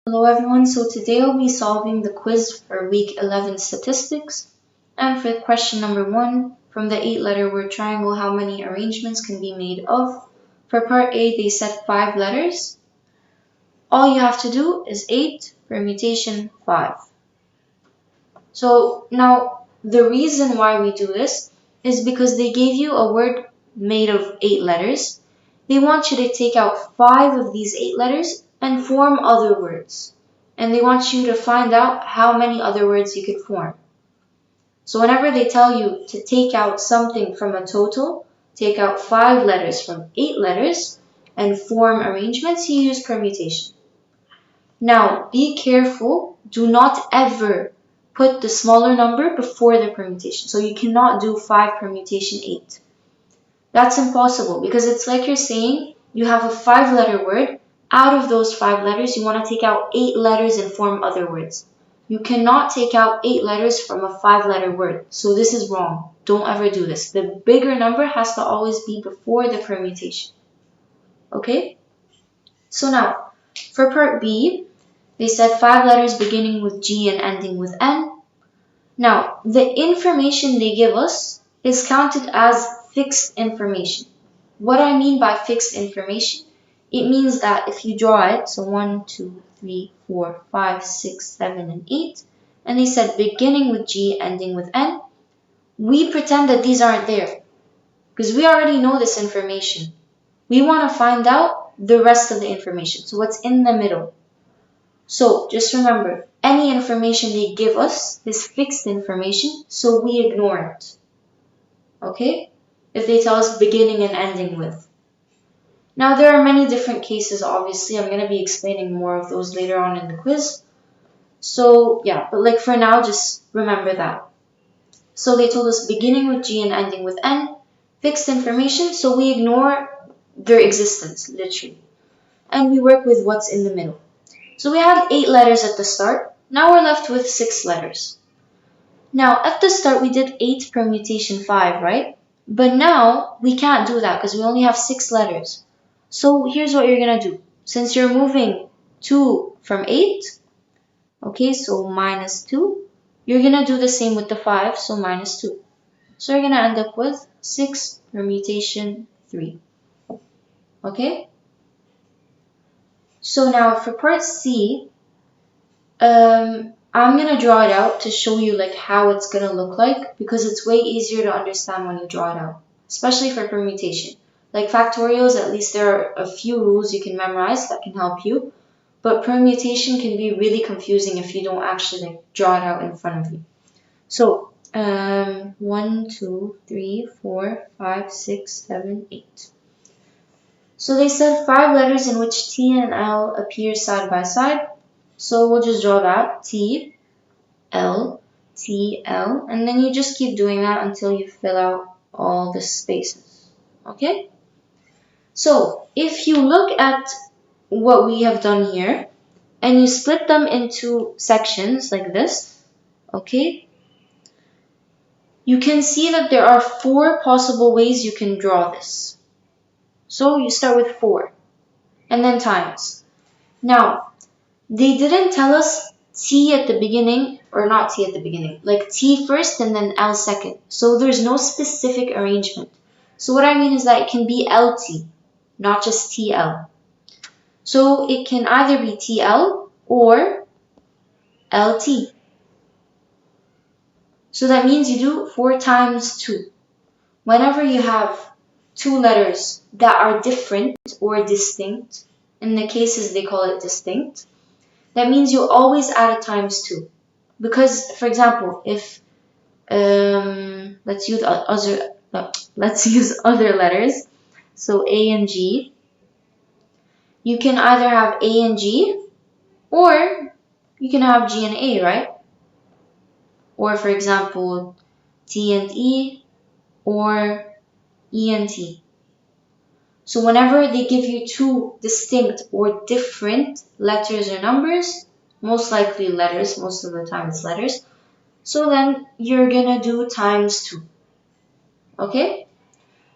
Hello everyone, so today I'll be solving the quiz for week 11 statistics. And for question number 1, from the 8-letter word triangle, how many arrangements can be made of? For part A, they said 5 letters. All you have to do is 8, permutation 5. So now the reason why we do this is because they gave you a word made of 8 letters. They want you to take out 5 of these 8 letters and form other words. And they want you to find out how many other words you could form. So whenever they tell you to take out something from a total, take out 5 letters from 8 letters and form arrangements, you use permutation. Now, be careful. Do not ever put the smaller number before the permutation. So you cannot do 5 permutation 8. That's impossible because it's like you're saying you have a 5-letter word. Out of those 5 letters, you want to take out 8 letters and form other words. You cannot take out 8 letters from a 5-letter word. So this is wrong. Don't ever do this. The bigger number has to always be before the permutation. Okay? So now, for part B, they said 5 letters beginning with G and ending with N. Now, the information they give us is counted as fixed information. What I mean by fixed information, it means that if you draw it, so 1, 2, 3, 4, 5, 6, 7, and 8, and they said beginning with G, ending with N, we pretend that these aren't there because we already know this information. We want to find out the rest of the information, so what's in the middle. So just remember, any information they give us is fixed information, so we ignore it. Okay? If they tell us beginning and ending with. Now there are many different cases, obviously. I'm going to be explaining more of those later on in the quiz. So yeah, but like for now, just remember that. So they told us beginning with G and ending with N, fixed information, so we ignore their existence, literally. And we work with what's in the middle. So we had 8 letters at the start. Now we're left with 6 letters. Now at the start we did 8 permutation 5, right? But now we can't do that because we only have 6 letters. So here's what you're going to do. Since you're moving 2 from 8, okay, so minus 2, you're going to do the same with the 5, so minus 2. So you're going to end up with 6 permutation 3. Okay? So now for part C, I'm going to draw it out to show you like how it's going to look like because it's way easier to understand when you draw it out, especially for permutation. Like factorials, at least there are a few rules you can memorize that can help you, but permutation can be really confusing if you don't actually like draw it out in front of you. So 1, 2, 3, 4, 5, 6, 7, 8. So they said 5 letters in which T and L appear side by side. So we'll just draw that, T, L, T, L, and then you just keep doing that until you fill out all the spaces, okay? So if you look at what we have done here, and you split them into sections like this, okay? You can see that there are 4 possible ways you can draw this. So you start with 4, and then times. Now, they didn't tell us T at the beginning, or not T at the beginning, like T first and then L second. So there's no specific arrangement. So what I mean is that it can be LT, not just TL. So it can either be TL or LT. So that means you do 4 times 2. Whenever you have 2 letters that are different or distinct, in the cases they call it distinct, that means you always add a times 2. Because, for example, if let's use other letters, so A and G, you can either have A and G, or you can have G and A, right? Or, for example, T and E, or E and T. So whenever they give you 2 distinct or different letters or numbers, most likely letters, most of the time it's letters, so then you're gonna do times 2. Okay?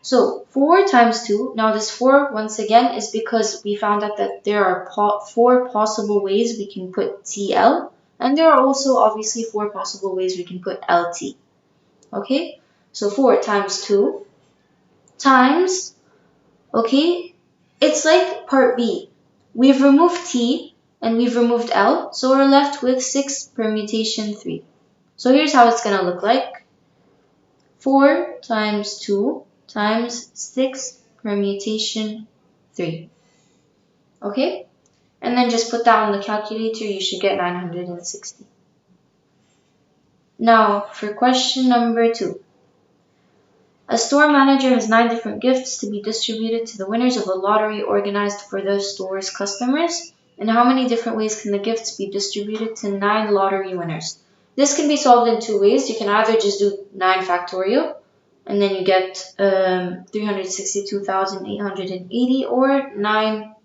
So 4 times 2, now this 4 once again is because we found out that there are 4 possible ways we can put TL, and there are also obviously 4 possible ways we can put LT. Okay, so 4 times 2 times, okay, it's like part B. We've removed T and we've removed L, so we're left with 6 permutation 3. So here's how it's going to look like. 4 times 2 times 6 permutation 3. Okay? And then just put that on the calculator, you should get 960. Now, for question number 2. A store manager has 9 different gifts to be distributed to the winners of a lottery organized for the store's customers. And how many different ways can the gifts be distributed to 9 lottery winners? This can be solved in 2 ways. You can either just do 9 factorial, and then you get 362,880, or 9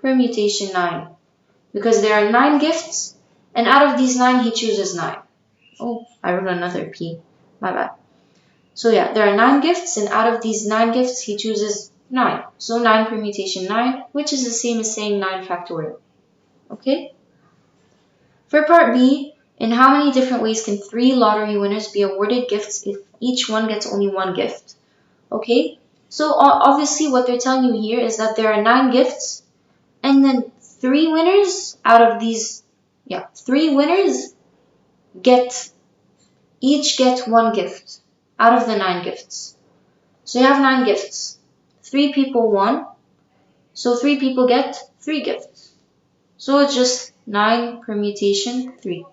permutation 9. Because there are 9 gifts, and out of these 9, he chooses 9. Oh, I wrote another P. My bad. So yeah, there are 9 gifts, and out of these 9 gifts, he chooses 9. So 9 permutation 9, which is the same as saying 9 factorial. Okay? For part B, in how many different ways can 3 lottery winners be awarded gifts if each one gets only 1 gift? Okay? So obviously what they're telling you here is that there are 9 gifts, and then 3 winners out of these, 3 winners each get 1 gift out of the 9 gifts. So you have 9 gifts. 3 people won, so 3 people get 3 gifts. So it's just 9 permutation 3.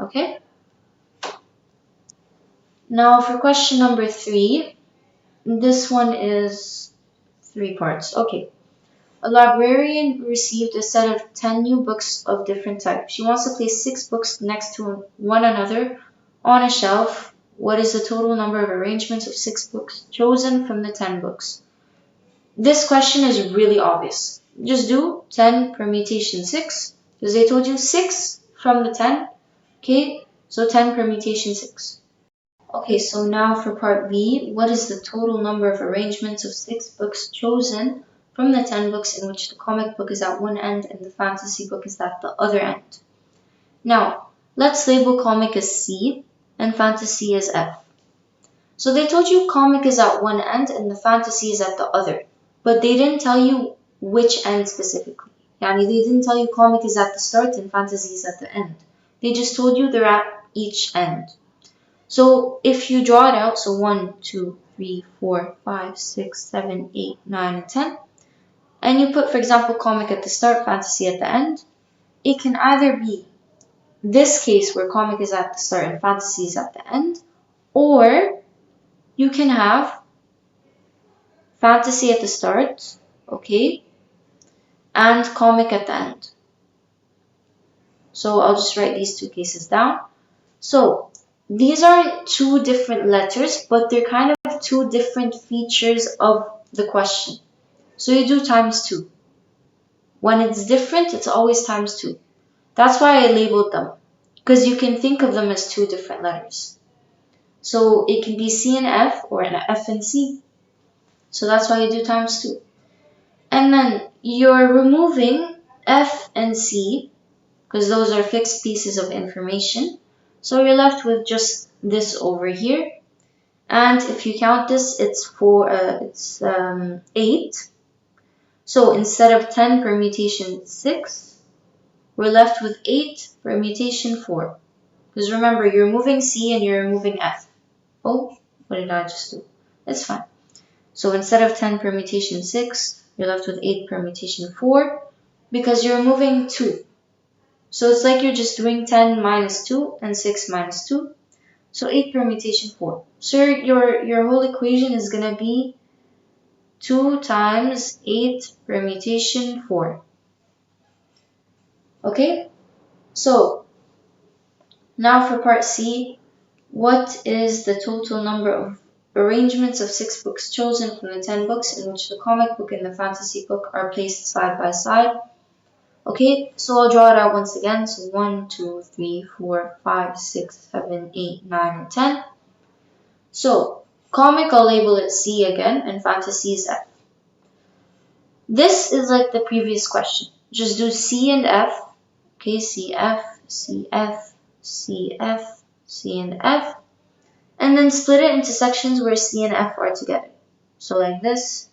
Okay? Now for question number 3, this one is 3 parts. Okay. A librarian received a set of 10 new books of different types. She wants to place 6 books next to one another on a shelf. What is the total number of arrangements of 6 books chosen from the 10 books? This question is really obvious. Just do 10 permutation 6, because they told you 6 from the 10. Okay, so 10 permutation 6. Okay, so now for part B, what is the total number of arrangements of 6 books chosen from the 10 books in which the comic book is at one end and the fantasy book is at the other end? Now, let's label comic as C and fantasy as F. So they told you comic is at one end and the fantasy is at the other, but they didn't tell you which end specifically. Yani they didn't tell you comic is at the start and fantasy is at the end. They just told you they're at each end. So if you draw it out, so 1, 2, 3, 4, 5, 6, 7, 8, 9, and 10, and you put, for example, comic at the start, fantasy at the end, it can either be this case where comic is at the start and fantasy is at the end, or you can have fantasy at the start, okay, and comic at the end. So I'll just write these 2 cases down. So these are 2 different letters, but they're kind of 2 different features of the question. So you do times 2. When it's different, it's always times 2. That's why I labeled them, because you can think of them as 2 different letters. So it can be C and F, or an F and C. So that's why you do times 2. And then you're removing F and C, because those are fixed pieces of information. So you're left with just this over here. And if you count this, it's 8. So instead of 10 permutation 6, we're left with 8 permutation 4. Because remember, you're removing C and you're removing F. Oh, what did I just do? It's fine. So instead of 10 permutation 6, you're left with 8 permutation 4, because you're removing 2. So it's like you're just doing 10 minus 2 and 6 minus 2. So 8 permutation 4. So your whole equation is going to be 2 times 8 permutation 4. Okay? So now for part C, what is the total number of arrangements of 6 books chosen from the 10 books in which the comic book and the fantasy book are placed side by side? Okay, so I'll draw it out once again. So 1, 2, 3, 4, 5, 6, 7, 8, 9, and 10. So Comic, I'll label it C again, and fantasy is F. This is like the previous question. Just do C and F. Okay, C, F, C, F, C, F, C, and F. And then split it into sections where C and F are together. So like this,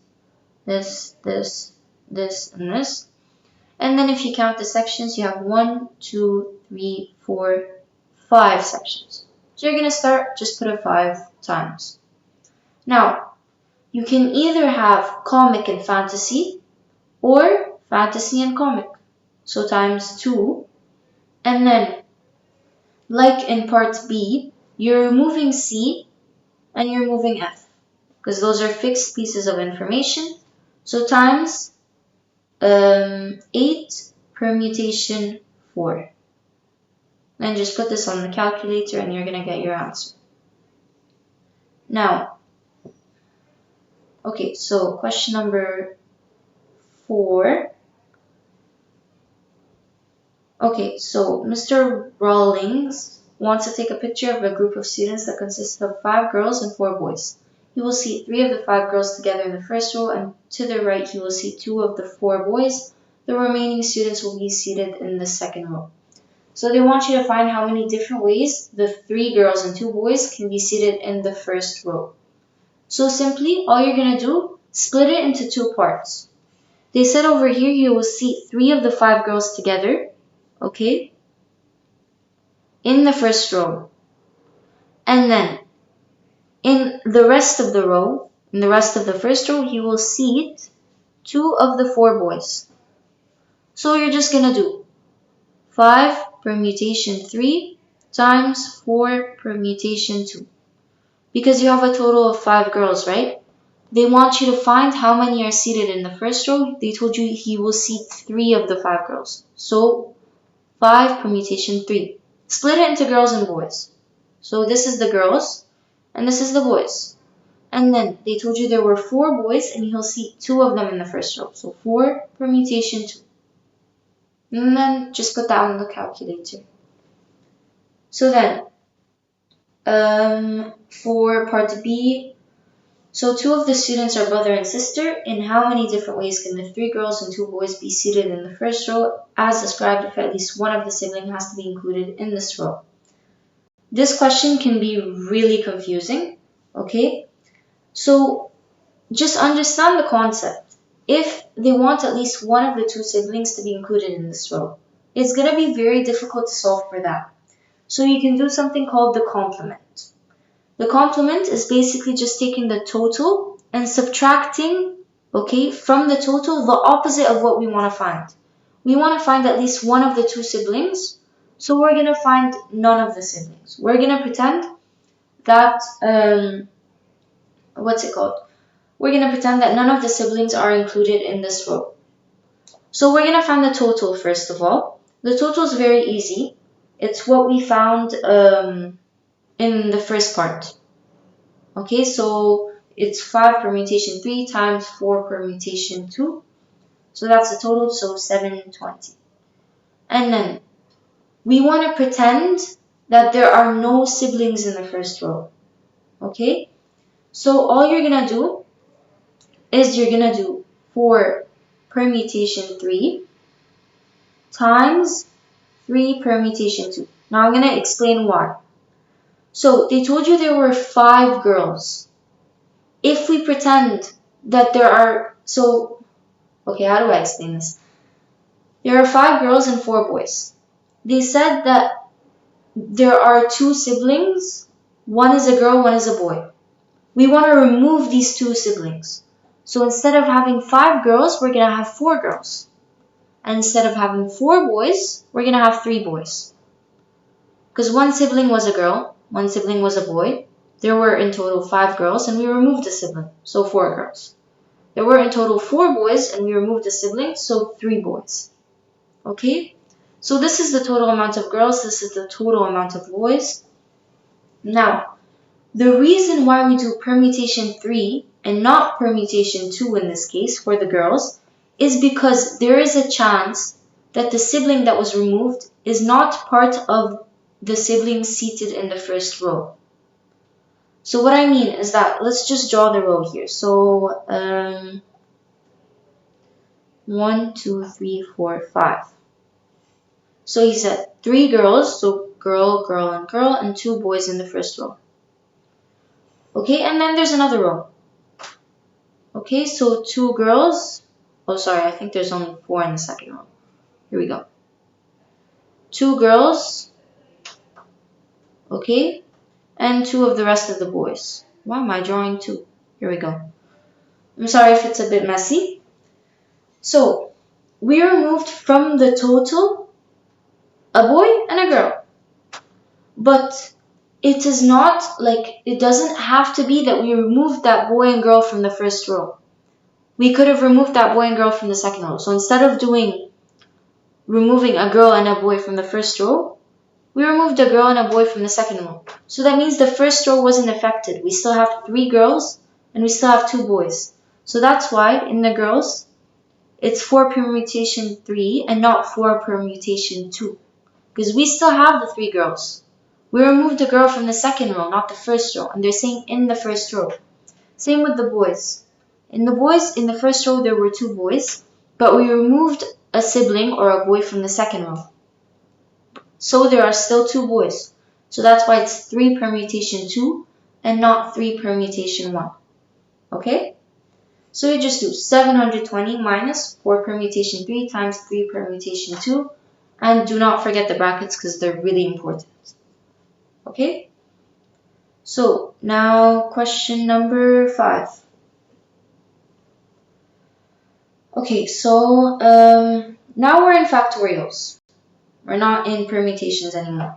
this, this, this, and this. And then if you count the sections, you have 1, 2, 3, 4, 5 sections. So you're going to start, just put it 5 times. Now, you can either have comic and fantasy, or fantasy and comic. So times 2. And then, like in part B, you're removing C and you're removing F, because those are fixed pieces of information. So times 8 permutation 4. Then just put this on the calculator and you're going to get your answer. Now, okay, so question number 4. Okay, so Mr. Rawlings wants to take a picture of a group of students that consists of 5 girls and 4 boys. He will seat 3 of the 5 girls together in the first row, and to the right he will seat 2 of the 4 boys. The remaining students will be seated in the second row. So they want you to find how many different ways the 3 girls and 2 boys can be seated in the first row. So simply, all you're going to do, split it into 2 parts. They said over here you will seat 3 of the 5 girls together, okay, in the first row. And then, in the rest of the row, in the rest of the first row, you will seat 2 of the 4 boys. So you're just going to do 5 permutation 3 times 4 permutation 2. Because you have a total of 5 girls, right? They want you to find how many are seated in the first row. They told you he will seat 3 of the 5 girls. So 5 permutation 3. Split it into girls and boys. So this is the girls and this is the boys. And then they told you there were 4 boys and he'll seat 2 of them in the first row. So 4 permutation 2. And then just put that on the calculator. So then, for part B, so 2 of the students are brother and sister. In how many different ways can the 3 girls and 2 boys be seated in the first row, as described if at least one of the siblings has to be included in this row? This question can be really confusing, okay? So just understand the concept. If they want at least one of the 2 siblings to be included in this row, it's going to be very difficult to solve for that. So you can do something called the complement. The complement is basically just taking the total and subtracting, okay, from the total the opposite of what we want to find. We want to find at least one of the 2 siblings, so we're going to find none of the siblings. We're going to pretend that, We're going to pretend that none of the siblings are included in this row. So we're going to find the total first of all. The total is very easy. It's what we found in the first part. Okay, so it's 5 permutation 3 times 4 permutation 2. So that's the total, so 720. And then we want to pretend that there are no siblings in the first row. Okay, so all you're going to do is you're going to do 4 permutation 3 times 3 permutation 2. Now I'm going to explain why. So they told you there were 5 girls. If we pretend that there are, okay, how do I explain this? There are 5 girls and 4 boys. They said that there are 2 siblings. One is a girl, one is a boy. We want to remove these 2 siblings. So instead of having 5 girls, we're going to have 4 girls. And instead of having 4 boys, we're going to have 3 boys. Because one sibling was a girl, one sibling was a boy. There were in total 5 girls, and we removed a sibling, so 4 girls. There were in total 4 boys, and we removed a sibling, so 3 boys. Okay? So this is the total amount of girls, this is the total amount of boys. Now, the reason why we do permutation 3 and not permutation 2 in this case for the girls is because there is a chance that the sibling that was removed is not part of the siblings seated in the first row. So what I mean is that let's just draw the row here. So 1, 2, 3, 4, 5. So he said 3 girls, so girl, girl, and 2 boys in the first row. Okay, and then there's another row. Okay, so 2 girls. Oh, sorry, I think there's only 4 in the second row. Here we go. 2 girls. Okay, and 2 of the rest of the boys. Why am I drawing 2? Here we go. I'm sorry if it's a bit messy. So, we removed from the total a boy and a girl. But it is not like, it doesn't have to be that we removed that boy and girl from the first row. We could have removed that boy and girl from the second row. So instead of removing a girl and a boy from the first row, we removed a girl and a boy from the second row. So that means the first row wasn't affected. We still have 3 girls and we still have 2 boys. So that's why in the girls, it's 4 permutation 3 and not 4 permutation 2. Because we still have the 3 girls. We removed the girl from the second row, not the first row. And they're saying in the first row. Same with the boys. In the first row, there were 2 boys. But we removed a sibling or a boy from the second row. So there are still 2 boys. So that's why it's 3 permutation 2 and not 3 permutation 1. Okay? So you just do 720 minus 4 permutation 3 times 3 permutation 2. And do not forget the brackets because they're really important. Okay? So now question number 5. Okay, so now we're in factorials. We're not in permutations anymore.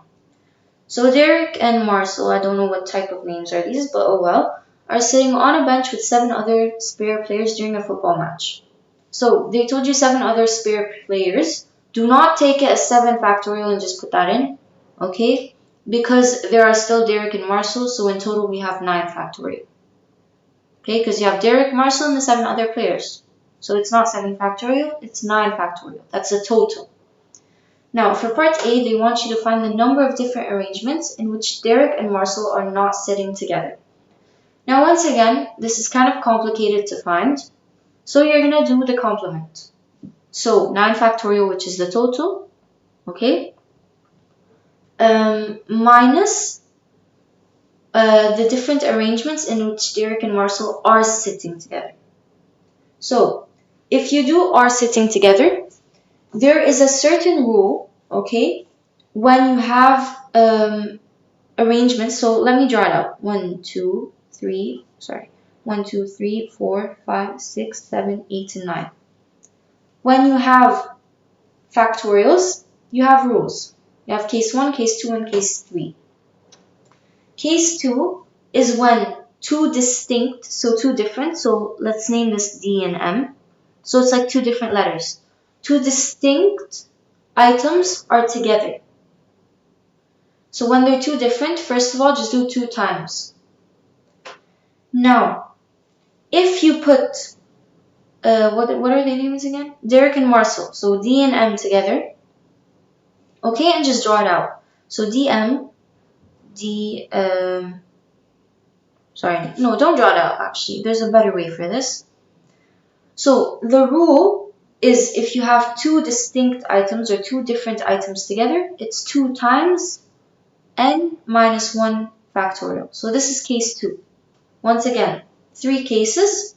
So Derek and Marcel, I don't know what type of names are these, but oh well, are sitting on a bench with 7 other spare players during a football match. So they told you 7 other spare players. Do not take it as 7 factorial and just put that in, okay? Because there are still Derek and Marcel, so in total we have 9 factorial. Okay, because you have Derek, Marcel, and the 7 other players. So it's not 7 factorial, it's 9 factorial. That's the total. Now, for part A, they want you to find the number of different arrangements in which Derek and Marcel are not sitting together. Now, once again, this is kind of complicated to find. So you're going to do the complement. So 9 factorial, which is the total, okay, minus the different arrangements in which Derek and Marcel are sitting together. So if you do are sitting together, there is a certain rule, okay, when you have arrangements. So let me draw it out. 1, 2, 3, 4, 5, 6, 7, 8, and 9. When you have factorials, you have rules. You have case 1, case 2, and case 3. Case 2 is when 2 distinct, so 2 different, so let's name this D and M. So it's like 2 different letters. 2 distinct items are together. So when they're 2 different, first of all, just do 2 times. Now, if you put, what are their names again? Derek and Marcel. So D and M together. Okay, and just draw it out. So don't draw it out actually. There's a better way for this. So the rule is if you have 2 distinct items or 2 different items together, it's 2 times n minus 1 factorial. So this is case 2. Once again, 3 cases.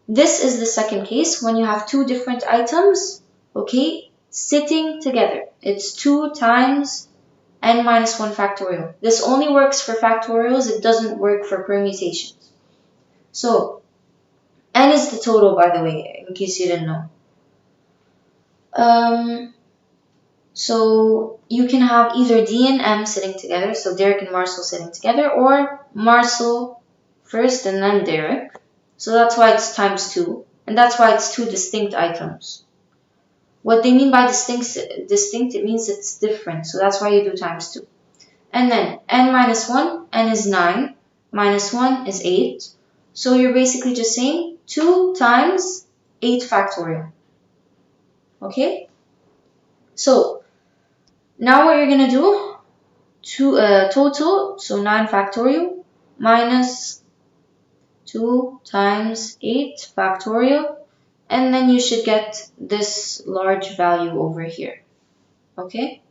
This is the second case when you have 2 different items, okay, sitting together. It's 2 times n minus 1 factorial. This only works for factorials. It doesn't work for permutations. So n is the total, by the way, in case you didn't know. So you can have either D and M sitting together, so Derek and Marcel sitting together, or Marcel first and then Derek. So that's why it's times 2, and that's why it's 2 distinct items. What they mean by distinct, it means it's different, so that's why you do times 2. And then n minus 1, n is 9, minus 1 is 8. So you're basically just saying 2 times 8 factorial. Okay? So now what you're going to do, total, so 9 factorial, minus 2 times 8 factorial, and then you should get this large value over here. Okay?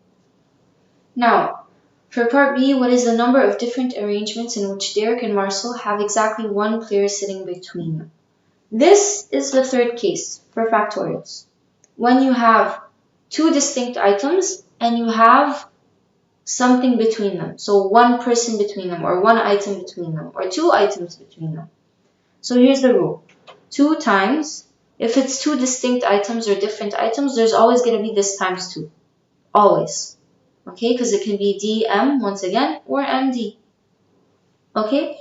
Now, for part B, what is the number of different arrangements in which Derek and Marcel have exactly one player sitting between them? This is the third case for factorials. When you have two distinct items and you have something between them. So one person between them, or one item between them, or two items between them. So here's the rule. 2 times, if it's two distinct items or different items, there's always going to be this times 2. Always. Okay, because it can be dm once again, or md. Okay,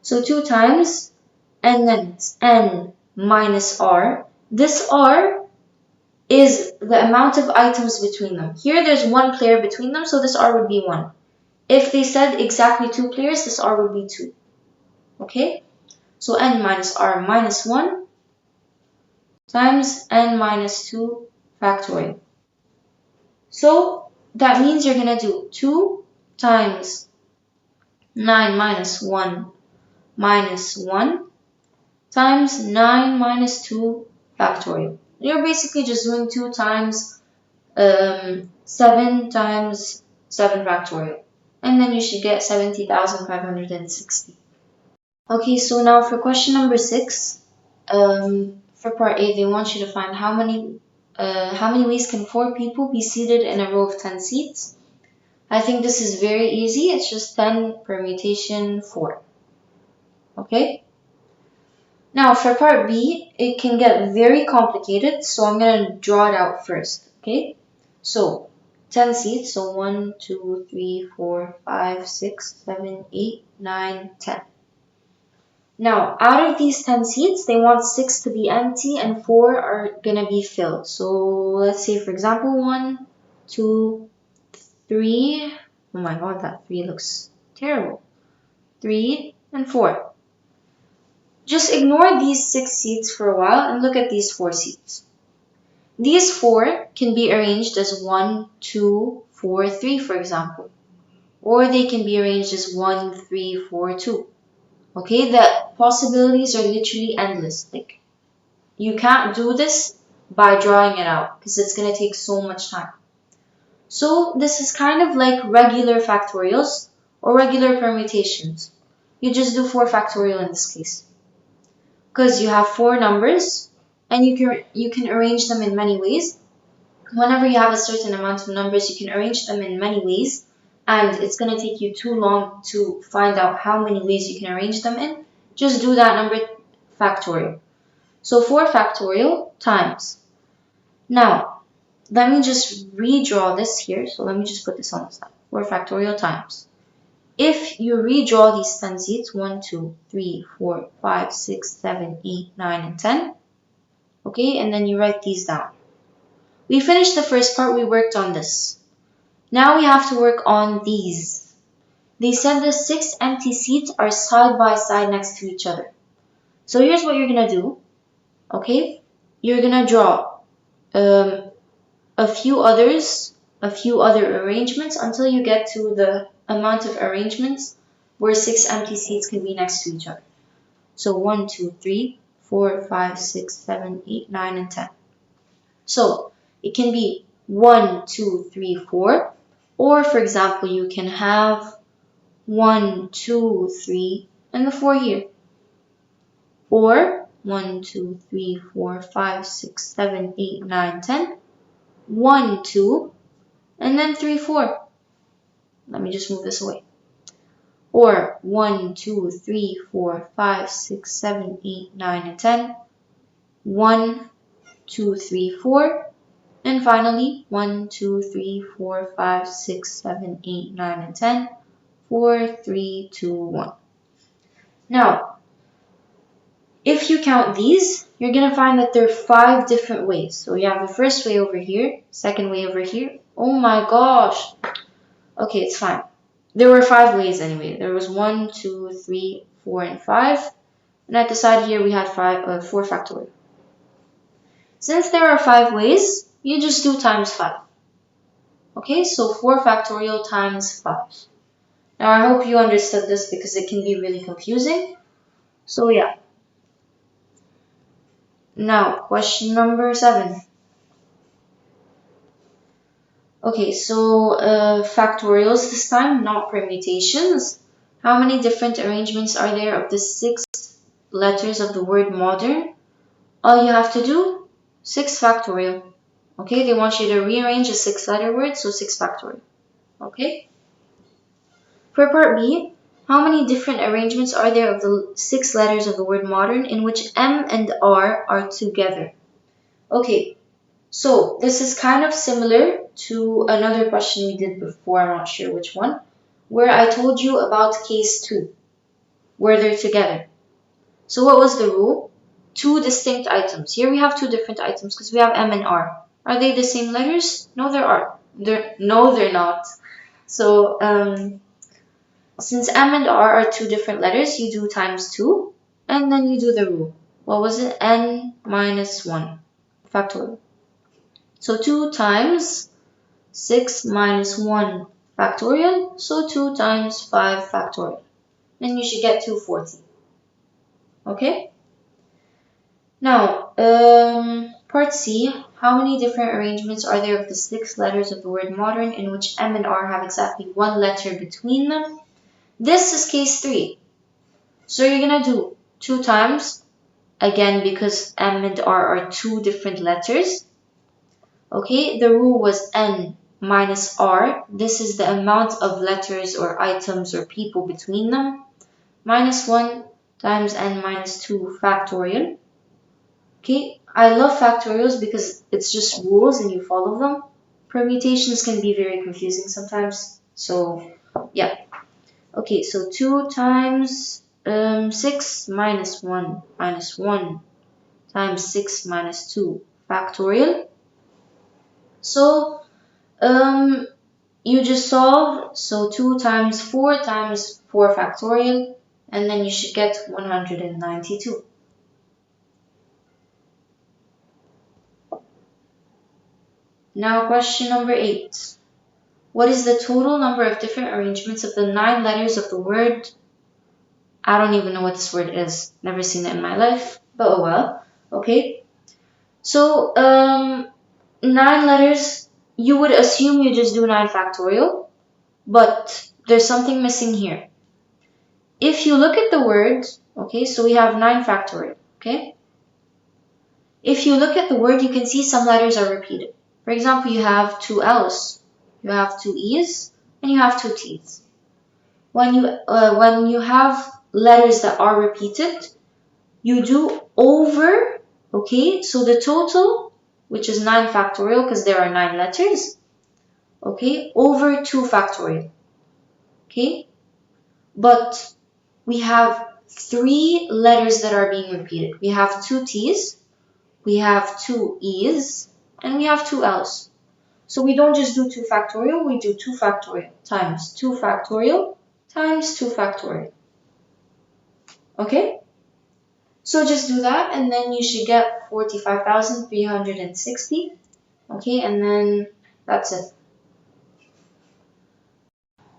so 2 times, and then it's n minus r. This r is the amount of items between them. Here there's one player between them, so this r would be 1. If they said exactly 2 players, this r would be 2. Okay, so n minus r minus 1 times n minus 2 factorial. So that means you're going to do 2 times 9 minus 1 minus 1 times 9 minus 2 factorial. You're basically just doing 2 times 7 times 7 factorial. And then you should get 70,560. Okay, so now for question number 6, for part A, they want you to find how many ways can 4 people be seated in a row of 10 seats. I think this is very easy. It's just 10 permutation 4. Okay? Now for part B, it can get very complicated, so I'm going to draw it out first. Okay? So 10 seats, so 1, 2, 3, 4, 5, 6, 7, 8, 9, 10. Now, out of these 10 seats, they want 6 to be empty and 4 are going to be filled. So let's say, for example, 1, 2, 3. Oh my god, that 3 looks terrible. 3 and 4. Just ignore these 6 seats for a while and look at these 4 seats. These 4 can be arranged as 1, 2, 4, 3, for example. Or they can be arranged as 1, 3, 4, 2. Okay, the possibilities are literally endless. Like, you can't do this by drawing it out because it's going to take so much time. So this is kind of like regular factorials or regular permutations. You just do 4 factorial in this case. Because you have 4 numbers and you can arrange them in many ways. Whenever you have a certain amount of numbers, you can arrange them in many ways. And it's going to take you too long to find out how many ways you can arrange them in. Just do that number factorial. So 4 factorial times. Now, let me just redraw this here. So let me just put this on the side. 4 factorial times. If you redraw these 10 seats, 1, 2, 3, 4, 5, 6, 7, 8, 9, and 10. Okay, and then you write these down. We finished the first part, we worked on this. Now we have to work on these. They said the 6 empty seats are side by side next to each other. So here's what you're going to do. Okay, you're going to draw a few other arrangements until you get to the amount of arrangements where 6 empty seats can be next to each other. So 1, 2, 3, 4, 5, 6, 7, 8, 9, and 10. So it can be 1, 2, 3, 4. Or, for example, you can have 1, 2, 3, and the 4 here. Or 1, 2, 3, 4, 5, 6, 7, 8, 9, 10. 1, 2, and then 3, 4. Let me just move this away. Or 1, 2, 3, 4, 5, 6, 7, 8, 9, and 10. 1, 2, 3, 4. And finally, 1, 2, 3, 4, 5, 6, 7, 8, 9, and 10. 4, 3, 2, 1. Now, if you count these, you're going to find that there are 5 different ways. So you have the first way over here, second way over here. Oh my gosh. Okay, it's fine. There were 5 ways anyway. There was 1, 2, 3, 4, and 5. And at the side here, we had 4 factorial. Since there are 5 ways, you just do times 5. Okay, so 4 factorial times 5. Now I hope you understood this because it can be really confusing. So yeah. Now, question number 7. Okay, so factorials this time, not permutations. How many different arrangements are there of the 6 letters of the word modern? All you have to do, 6 factorial. Okay, they want you to rearrange a 6-letter word, so 6 factorial. Okay? For part B, how many different arrangements are there of the 6 letters of the word modern in which M and R are together? Okay, so this is kind of similar to another question we did before, I'm not sure which one, where I told you about case 2, where they're together. So what was the rule? 2 distinct items. Here we have 2 different items because we have M and R. Are they the same letters? No, no, they're not. So since M and R are 2 different letters, you do times 2, and then you do the rule. What was it? N minus 1 factorial. So 2 times 6 minus 1 factorial, so 2 times 5 factorial. Then you should get 240. Okay? Now, part C, how many different arrangements are there of the 6 letters of the word modern in which M and R have exactly 1 letter between them? This is case 3. So you're going to do 2 times, again because M and R are 2 different letters. Okay, the rule was N minus R. This is the amount of letters or items or people between them. Minus 1 times N minus 2 factorial. Okay, I love factorials because it's just rules and you follow them. Permutations can be very confusing sometimes. So, yeah. Okay, so 2 times 6 minus 1 times 6 minus 2 factorial. So, you just solve. So 2 times 4 factorial, and then you should get 192. Now question number 8. What is the total number of different arrangements of the 9 letters of the word? I don't even know what this word is. Never seen it in my life, but oh well. Okay. So 9 letters, you would assume you just do 9 factorial, but there's something missing here. If you look at the word, okay, so we have 9 factorial, okay? If you look at the word, you can see some letters are repeated. For example, you have 2 L's, you have 2 E's, and you have 2 T's. When you have letters that are repeated, you do over, okay? So the total, which is 9 factorial because there are 9 letters, okay, over 2 factorial, okay? But we have 3 letters that are being repeated. We have 2 T's, we have 2 E's, and we have 2 L's. So we don't just do 2 factorial, we do 2 factorial times 2 factorial times 2 factorial. Okay? So just do that, and then you should get 45,360. Okay, and then that's it.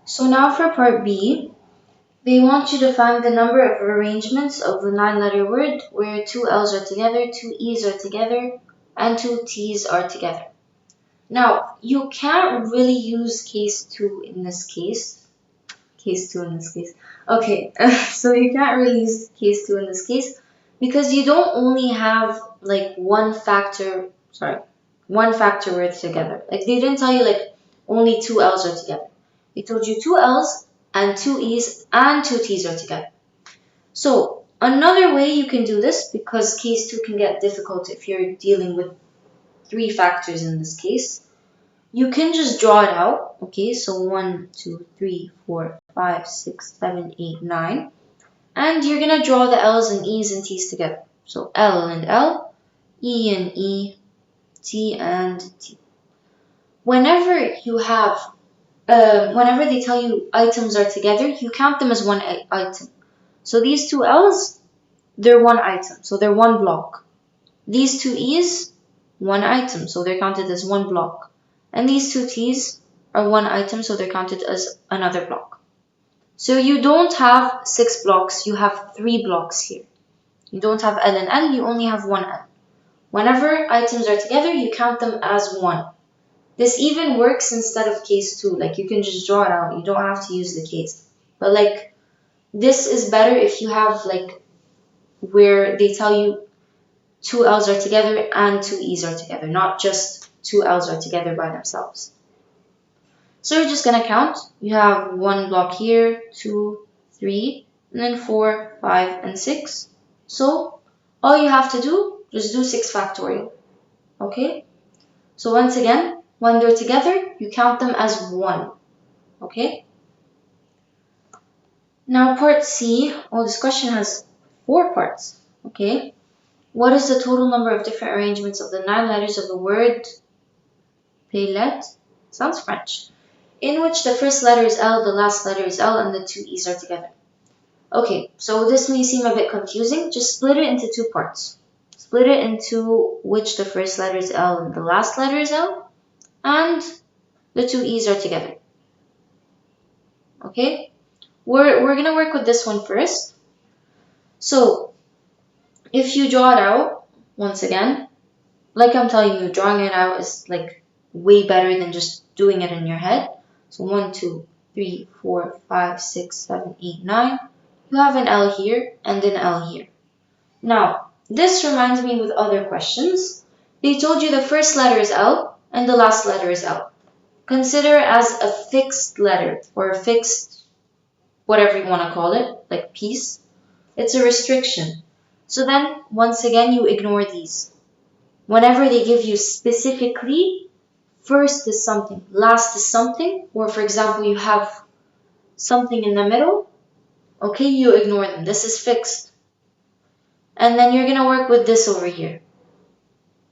So now for part B, they want you to find the number of arrangements of the 9-letter word where 2 L's are together, 2 E's are together, and 2 T's are together. Now, you can't really use case 2 in this case. Okay, so you can't really use case 2 in this case because you don't only have like one factor word together. Like they didn't tell you like only 2 L's are together. They told you 2 L's and 2 E's and 2 T's are together. So another way you can do this, because case 2 can get difficult if you're dealing with 3 factors in this case, you can just draw it out. Okay, so 1, 2, 3, 4, 5, 6, 7, 8, 9. And you're going to draw the L's and E's and T's together. So L and L, E and E, T and T. Whenever they tell you items are together, you count them as one item. So these 2 L's, they're one item, so they're one block. These 2 E's, one item, so they're counted as one block. And these 2 T's are one item, so they're counted as another block. So you don't have 6 blocks, you have 3 blocks here. You don't have L and L, you only have one L. Whenever items are together, you count them as 1. This even works instead of case 2. Like, you can just draw it out. You don't have to use the case. But like, this is better if you have like where they tell you 2 L's are together and 2 E's are together, not just 2 L's are together by themselves. So you're just gonna count. You have 1 block here, 2, 3, and then 4, 5, and 6. So all you have to do, just do 6 factorial. Okay? So once again, when they're together, you count them as 1. Okay? Now part C, this question has 4 parts. Okay? What is the total number of different arrangements of the 9 letters of the word Paylet? Sounds French. In which the first letter is L, the last letter is L, and the 2 E's are together. Okay, so this may seem a bit confusing. Just split it into 2 parts. Split it into which the first letter is L and the last letter is L, and the 2 E's are together. Okay? We're going to work with this one first. So, if you draw it out, once again, like I'm telling you, drawing it out is like way better than just doing it in your head. So 1, 2, 3, 4, 5, 6, 7, 8, 9. You have an L here and an L here. Now, this reminds me with other questions. They told you the first letter is L and the last letter is L. Consider it as a fixed letter or a fixed, whatever you want to call it, like piece. It's a restriction. So then, once again, you ignore these. Whenever they give you specifically, first is something, last is something, or for example, you have something in the middle, okay, you ignore them. This is fixed. And then you're going to work with this over here.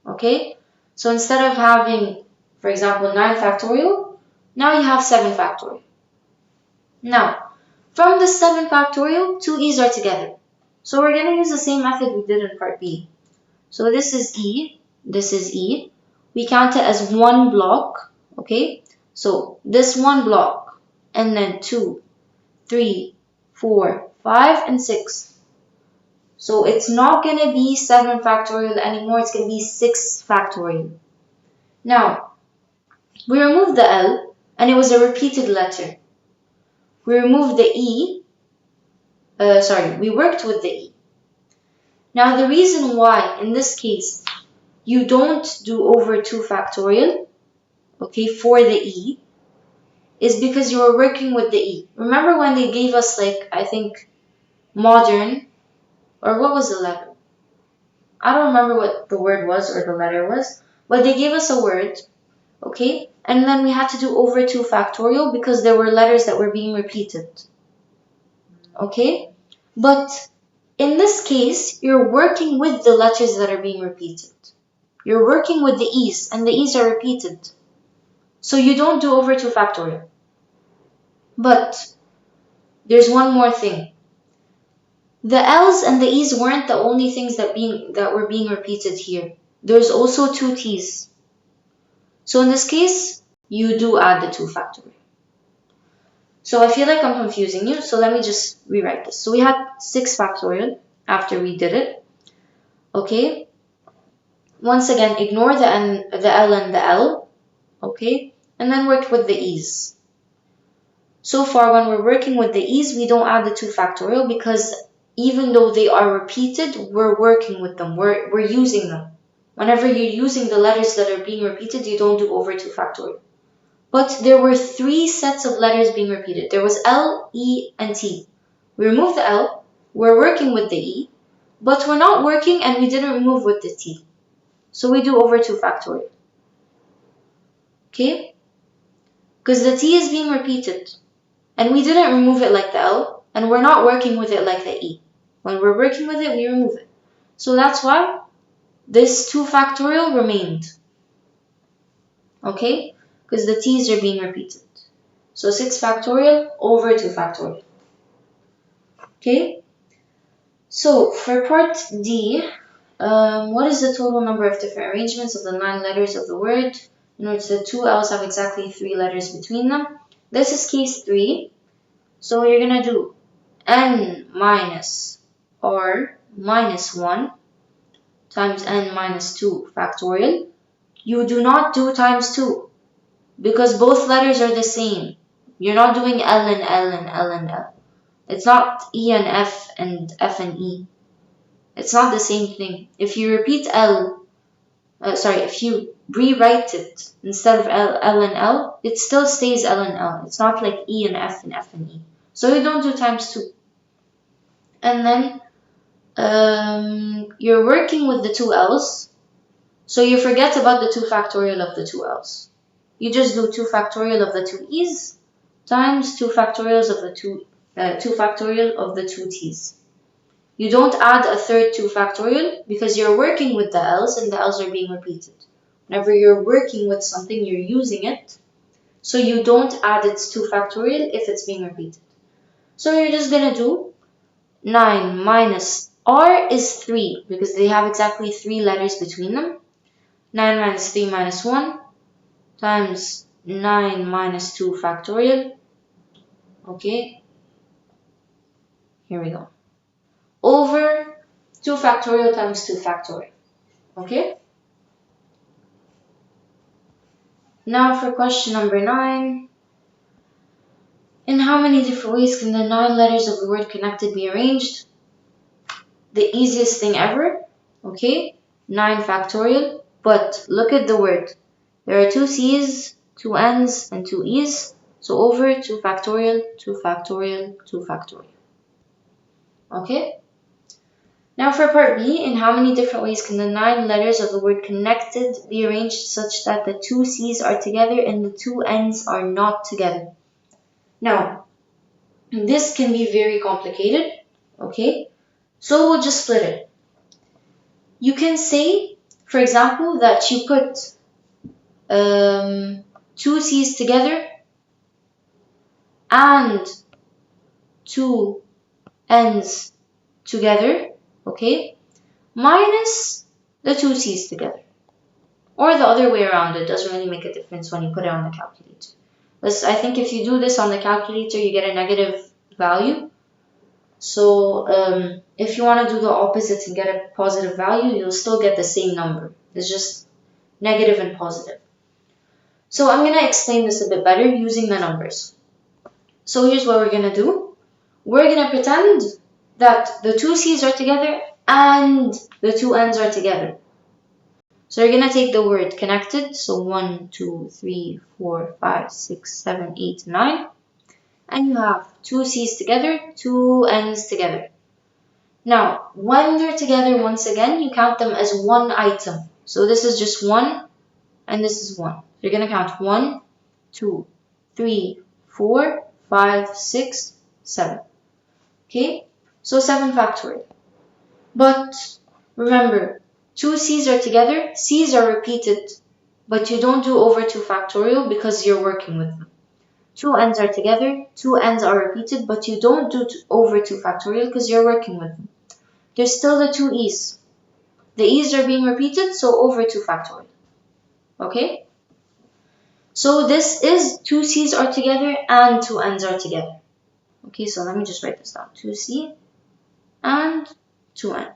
Okay? So instead of having, for example, 9 factorial, now you have 7 factorial. Now, from the 7 factorial, 2 E's are together. So we're going to use the same method we did in part B. So this is E, this is E. We count it as 1 block, okay? So this 1 block, and then 2, 3, 4, 5, and 6. So it's not going to be 7 factorial anymore, it's going to be 6 factorial. Now, we removed the L, and it was a repeated letter. We removed the E, we worked with the E. Now the reason why, in this case, you don't do over 2 factorial, okay, for the E, is because you were working with the E. Remember when they gave us, like, I think, modern, or what was the letter? I don't remember what the word was or the letter was, but they gave us a word, okay, and then we had to do over 2 factorial because there were letters that were being repeated, okay? But in this case, you're working with the letters that are being repeated. You're working with the E's, and the E's are repeated. So you don't do over 2 factorial. But there's one more thing. The L's and the E's weren't the only things that were being repeated here. There's also 2 T's. So in this case, you do add the 2 factorial. So I feel like I'm confusing you, so let me just rewrite this. So we had 6 factorial after we did it. Okay? Once again, ignore the L and the L. Okay? And then work with the E's. So far, when we're working with the E's, we don't add the 2 factorial because even though they are repeated, we're working with them. We're using them. Whenever you're using the letters that are being repeated, you don't do over 2 factorial. But there were 3 sets of letters being repeated. There was L, E, and T. We removed the L, we're working with the E, but we're not working and we didn't remove with the T. So we do over 2 factorial. Okay? Because the T is being repeated. And we didn't remove it like the L, and we're not working with it like the E. When we're working with it, we remove it. So that's why this 2 factorial remained. Okay? Because the T's are being repeated. So 6 factorial over 2 factorial. Okay? So for part D, what is the total number of different arrangements of the 9 letters of the word in which the 2 L's have exactly 3 letters between them? This is case 3. So you're gonna do n minus r minus 1 times n minus 2 factorial. You do not do times 2 because both letters are the same. You're not doing L and L and L and L. It's not E and F and E. It's not the same thing. If you repeat if you rewrite it instead of L and L, it still stays L and L. It's not like E and F and E. So you don't do times 2. And then you're working with the 2 L's. So you forget about the 2 factorial of the 2 L's. You just do 2 factorial of the 2 E's times 2 factorials of the 2 factorial of the 2 T's. You don't add a third 2 factorial because you're working with the L's and the L's are being repeated. Whenever you're working with something, you're using it. So you don't add its 2 factorial if it's being repeated. So you're just going to do 9 minus R is 3 because they have exactly 3 letters between them. 9 minus 3 minus 1 times 9 minus 2 factorial. Okay, here we go. Over 2 factorial times 2 factorial. Okay? Now for question number 9. In how many different ways can the 9 letters of the word connected be arranged? The easiest thing ever. Okay? 9 factorial. But look at the word. There are 2 C's, 2 N's, and 2 E's. So over 2 factorial, 2 factorial, 2 factorial. Okay? Now for part B, in how many different ways can the 9 letters of the word connected be arranged such that the 2 C's are together and the 2 N's are not together? Now, this can be very complicated, okay? So we'll just split it. You can say, for example, that you put 2 C's together and 2 N's together, okay, minus the 2 C's together. Or the other way around, it doesn't really make a difference when you put it on the calculator. I think if you do this on the calculator, you get a negative value. So if you want to do the opposite and get a positive value, you'll still get the same number. It's just negative and positive. So I'm going to explain this a bit better using the numbers. So here's what we're going to do. We're going to pretend that the 2 C's are together and the 2 N's are together. So you're going to take the word connected. So 1, 2, 3, 4, 5, 6, 7, 8, 9. And you have 2 C's together, 2 N's together. Now, when they're together, once again, you count them as one item. So this is just 1 and this is 1. You're going to count 1, 2, 3, 4, 5, 6, 7. Okay? So 7 factorial. But remember, 2 C's are together, C's are repeated, but you don't do over 2 factorial because you're working with them. 2 N's are together, 2 N's are repeated, but you don't do over 2 factorial because you're working with them. There's still the 2 E's. The E's are being repeated, so over 2 factorial. Okay? So this is 2 C's are together and 2 N's are together. Okay, so let me just write this down. 2C and 2N.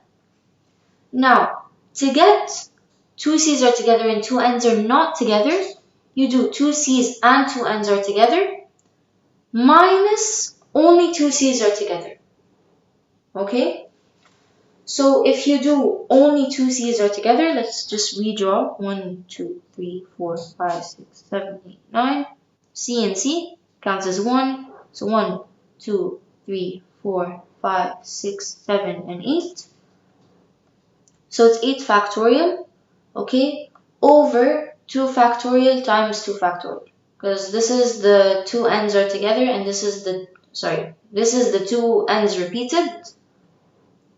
Now, to get 2 C's are together and 2 N's are not together, you do 2 C's and 2 N's are together minus only 2 C's are together. Okay? So if you do only 2 C's are together, let's just redraw. 1, 2, 3, 4, 5, 6, 7, 8, 9. C and C counts as 1. So 1, 2, 3, 4, 5, 6, 7, and 8. So it's 8 factorial, okay, over 2 factorial times 2 factorial. Because this is the 2 N's are together and this is the 2 N's repeated,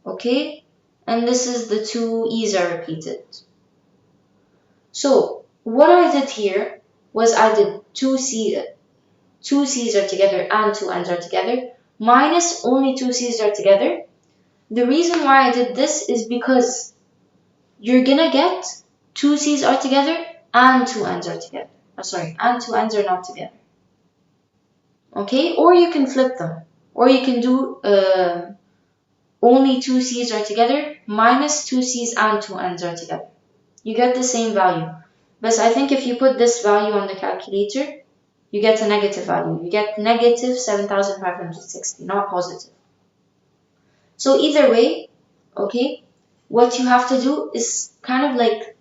okay, and this is the 2 E's are repeated. So what I did here was I did 2 C's are together and 2 N's are together, minus only 2 C's are together. The reason why I did this is because you're gonna get 2 C's are together and 2 N's are together. And 2 N's are not together. Okay, or you can flip them, or you can do only 2 C's are together minus 2 C's and 2 N's are together. You get the same value. But I think if you put this value on the calculator, you get a negative value. You get negative 7,560, not positive. So either way, okay, what you have to do is kind of like,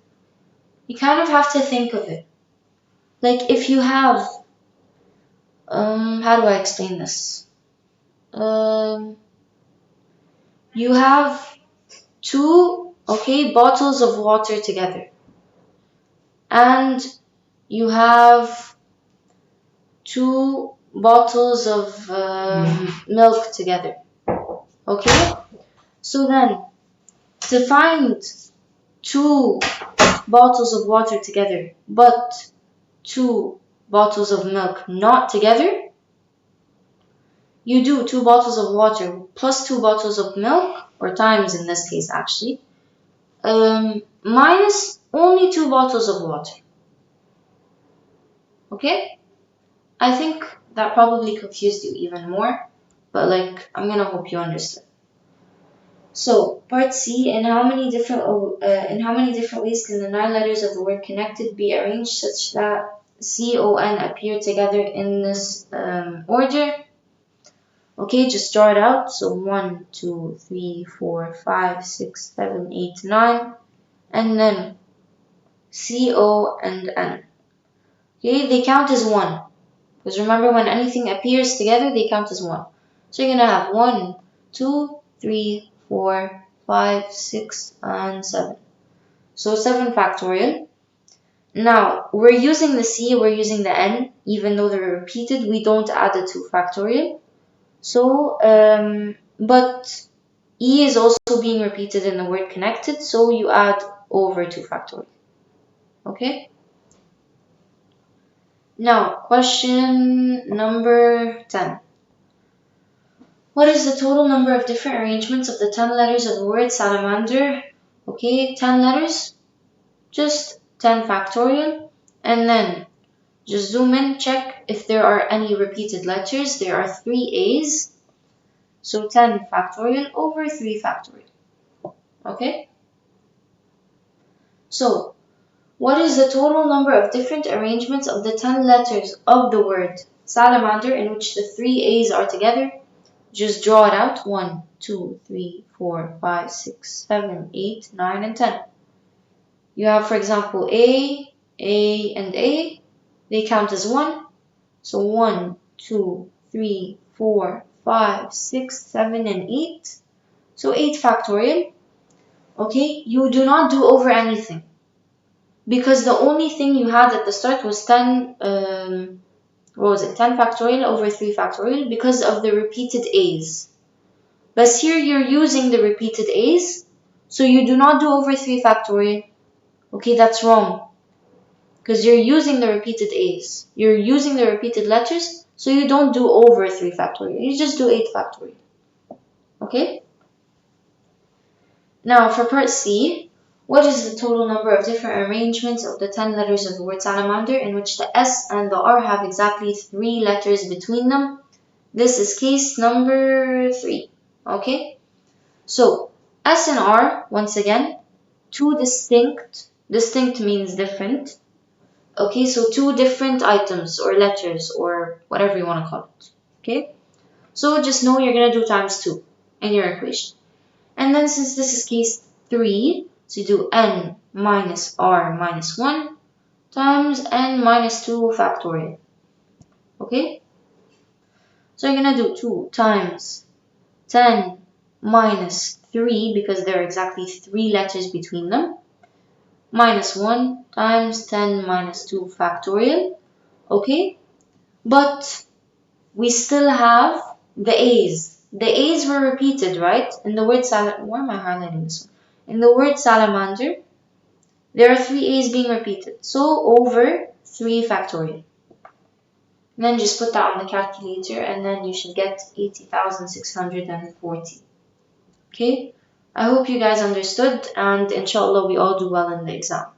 you kind of have to think of it. Like if you have, how do I explain this? You have 2, okay, bottles of water together. And you have 2 bottles of milk together. Okay? So then, to find 2 bottles of water together, but 2 bottles of milk not together, you do 2 bottles of water plus 2 bottles of milk, or times in this case actually, minus only 2 bottles of water. Okay? I think that probably confused you even more, but like, I'm gonna hope you understood. So, part C, in how many different ways can the 9 letters of the word connected be arranged such that C, O, N appear together in this order? Okay, just draw it out. So 1, 2, 3, 4, 5, 6, 7, 8, 9, and then C, O, and N. Okay, they count as 1. Because remember, when anything appears together, they count as 1. So you're going to have 1, 2, 3, 4, 5, 6, and 7. So 7 factorial. Now, we're using the C, we're using the N, even though they're repeated, we don't add the 2 factorial. So, but E is also being repeated in the word connected, so you add over 2 factorial. Okay? Now, question number 10. What is the total number of different arrangements of the 10 letters of the word salamander? Okay, 10 letters, just 10 factorial, and then just zoom in, check if there are any repeated letters. There are 3 A's, so 10 factorial over 3 factorial. Okay? So, what is the total number of different arrangements of the 10 letters of the word salamander in which the 3 A's are together? Just draw it out. 1, 2, 3, 4, 5, 6, 7, 8, 9, and 10. You have, for example, A, and A. They count as 1. So 1, 2, 3, 4, 5, 6, 7, and 8. So 8 factorial. Okay, you do not do over anything, because the only thing you had at the start was 10, 10 factorial over 3 factorial because of the repeated A's. But here you're using the repeated A's, so you do not do over 3 factorial. Okay, that's wrong, because you're using the repeated A's. You're using the repeated letters, so you don't do over 3 factorial. You just do 8 factorial. Okay? Now, for part C, what is the total number of different arrangements of the 10 letters of the word salamander in which the S and the R have exactly 3 letters between them? This is case number 3. Okay? So, S and R, once again, 2 distinct means different. Okay, so 2 different items or letters or whatever you want to call it. Okay? So just know you're going to do times 2 in your equation. And then since this is case 3, so you do N minus R minus 1 times N minus 2 factorial. Okay? So you're going to do 2 times 10 minus 3, because there are exactly 3 letters between them, minus 1 times 10 minus 2 factorial. Okay? But we still have the A's. The A's were repeated, right? In the word why am I highlighting this one? In the word salamander, there are 3 A's being repeated. So over 3 factorial. And then just put that on the calculator, and then you should get 80,640. Okay? I hope you guys understood, and inshallah we all do well in the exam.